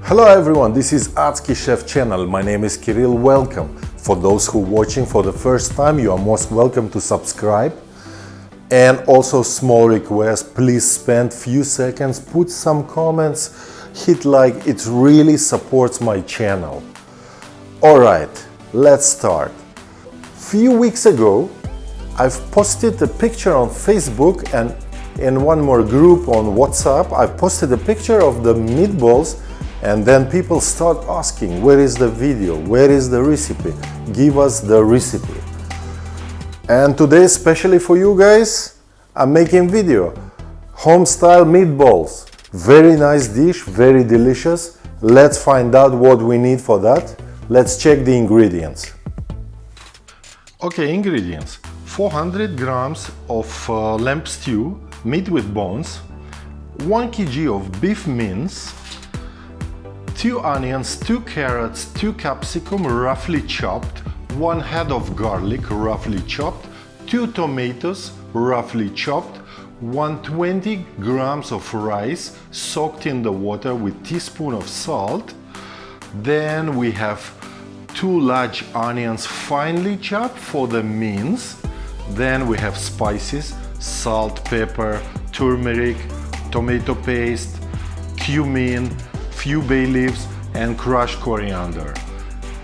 Hello everyone, this is Adski Chef channel. My name is Kirill. Welcome. For those who are watching for the first time, you are most welcome to subscribe. And also small request, please spend few seconds, put some comments, hit like, it really supports my channel. Alright, let's start. Few weeks ago, I've posted a picture on Facebook and in one more group on WhatsApp, I posted a picture of the meatballs, and then people start asking, where is the video? Where is the recipe? Give us the recipe. And today, especially for you guys, I'm making video. Home style meatballs. Very nice dish, very delicious. Let's find out what we need for that. Let's check the ingredients. Okay, ingredients. 400 grams of lamb stew, meat with bones, 1 kg of beef mince, 2 onions, 2 carrots, 2 capsicum roughly chopped, 1 head of garlic roughly chopped, 2 tomatoes roughly chopped, 120 grams of rice soaked in the water with teaspoon of salt. Then we have 2 large onions finely chopped for the mince. Then we have spices, salt, pepper, turmeric, tomato paste, cumin, few bay leaves and crushed coriander.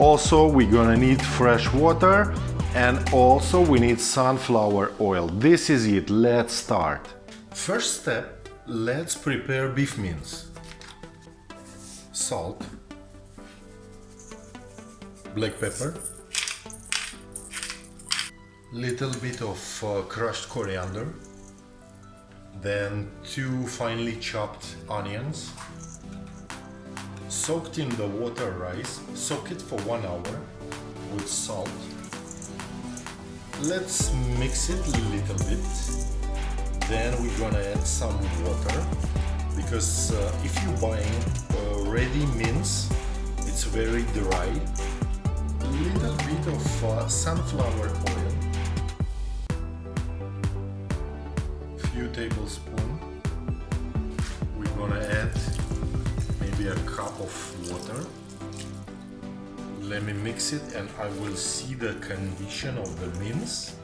Also we're gonna need fresh water and also we need sunflower oil. This is it, let's start. First step, let's prepare beef mince. Salt, black pepper, little bit of crushed coriander, then 2 finely chopped onions, soaked in the water rice, soak it for 1 hour with salt. Let's mix it a little bit. Then we're gonna add some water because if you buy ready mince, it's very dry. A little bit of sunflower oil, few tablespoons. We're gonna add maybe a cup of water. Let me mix it and I will see the condition of the mince.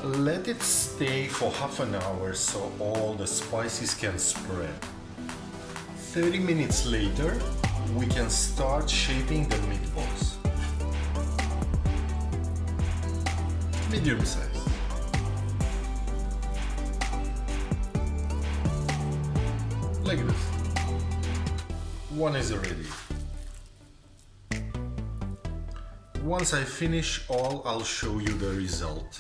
Let it stay for half an hour so all the spices can spread. 30 minutes later, we can start shaping the meatballs. Medium size. Like this. One is ready. Once I finish all, I'll show you the result.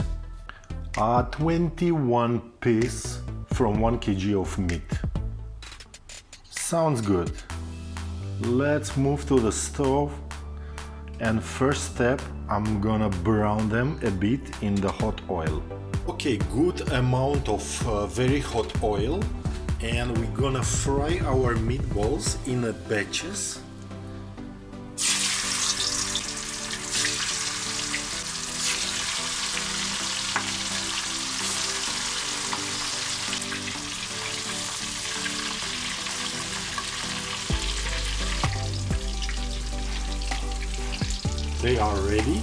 21 piece from 1 kg of meat. Sounds good. Let's move to the stove and first step, I'm gonna brown them a bit in the hot oil. Okay, good amount of very hot oil. And we're gonna fry our meatballs in batches. They are ready.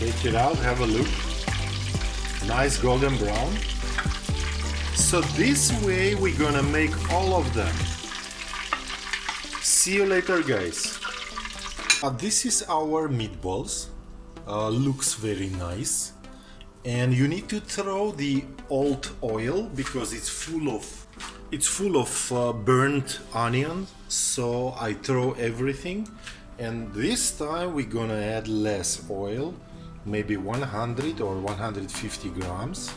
Take it out, have a look. Nice golden brown. So this way we're gonna make all of them. See you later, guys. This is our meatballs. Looks very nice. And you need to throw the old oil because it's full of burnt onion. So I throw everything. And this time we're gonna add less oil, maybe 100 or 150 grams.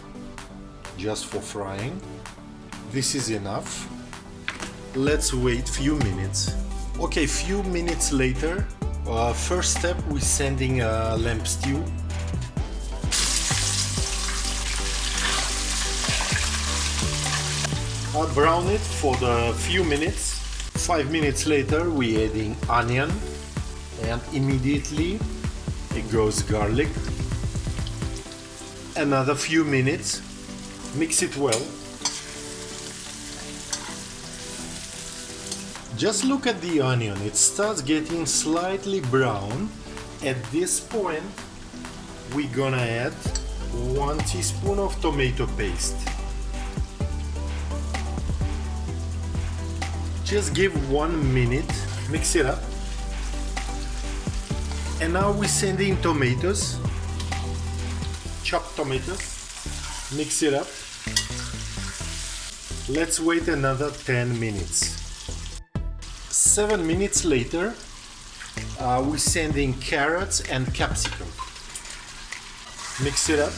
Just for frying. This is enough. Let's wait few minutes. Okay, few minutes later, first step we're sending lamb stew. I'll brown it for the few minutes. 5 minutes later we're adding onion and immediately it goes garlic. Another few minutes. Mix it well. Just look at the onion, it starts getting slightly brown. At this point, we're gonna add 1 teaspoon of tomato paste. Just give 1 minute, mix it up. And now we're sending tomatoes, chopped tomatoes, mix it up. Let's wait another 10 minutes. 7 minutes later, we're sending carrots and capsicum. Mix it up.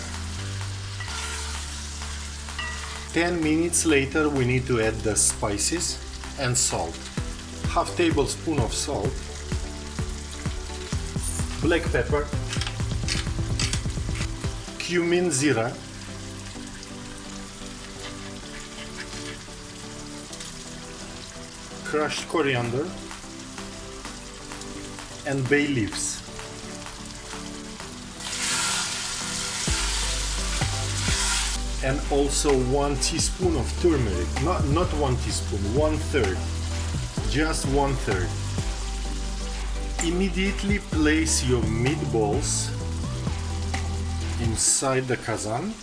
10 minutes later, we need to add the spices and salt. Half tablespoon of salt, black pepper, cumin zira, crushed coriander, and bay leaves. And also 1 teaspoon of turmeric, not 1 teaspoon, 1/3, just 1/3. Immediately place your meatballs inside the kazan.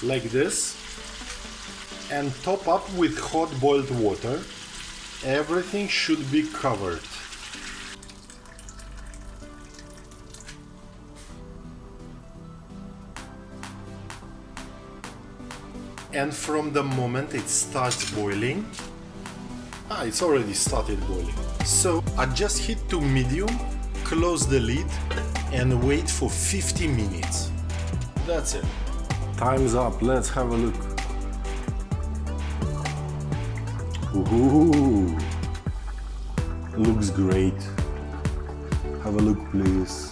Like this, and top up with hot boiled water. Everything should be covered. And from the moment it starts boiling, it's already started boiling. So adjust heat to medium, close the lid, and wait for 50 minutes. That's it. Time's up. Let's have a look. Ooh, looks great. Have a look, please.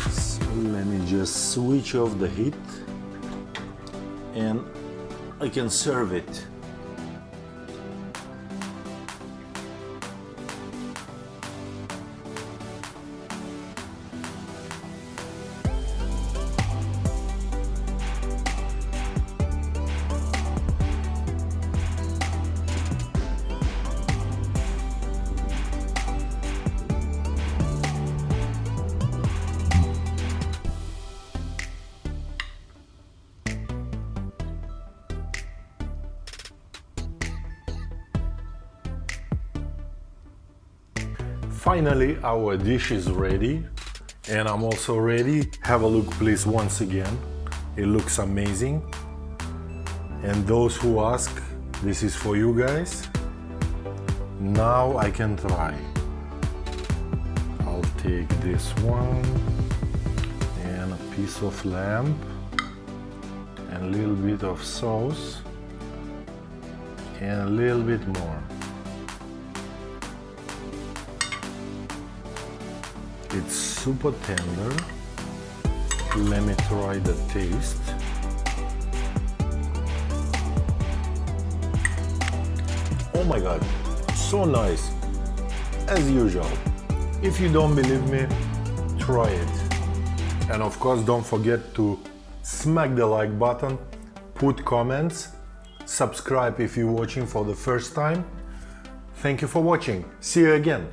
So let me just switch off the heat, and I can serve it. Finally, our dish is ready, and I'm also ready. Have a look, please, once again. It looks amazing. And those who ask, this is for you guys. Now I can try. I'll take this one and a piece of lamb and a little bit of sauce and a little bit more. It's super tender. Let me try the taste. Oh my god, so nice, as usual. If you don't believe me, try it. And of course, don't forget to smack the like button, put comments, subscribe if you're watching for the first time. Thank you for watching. See you again.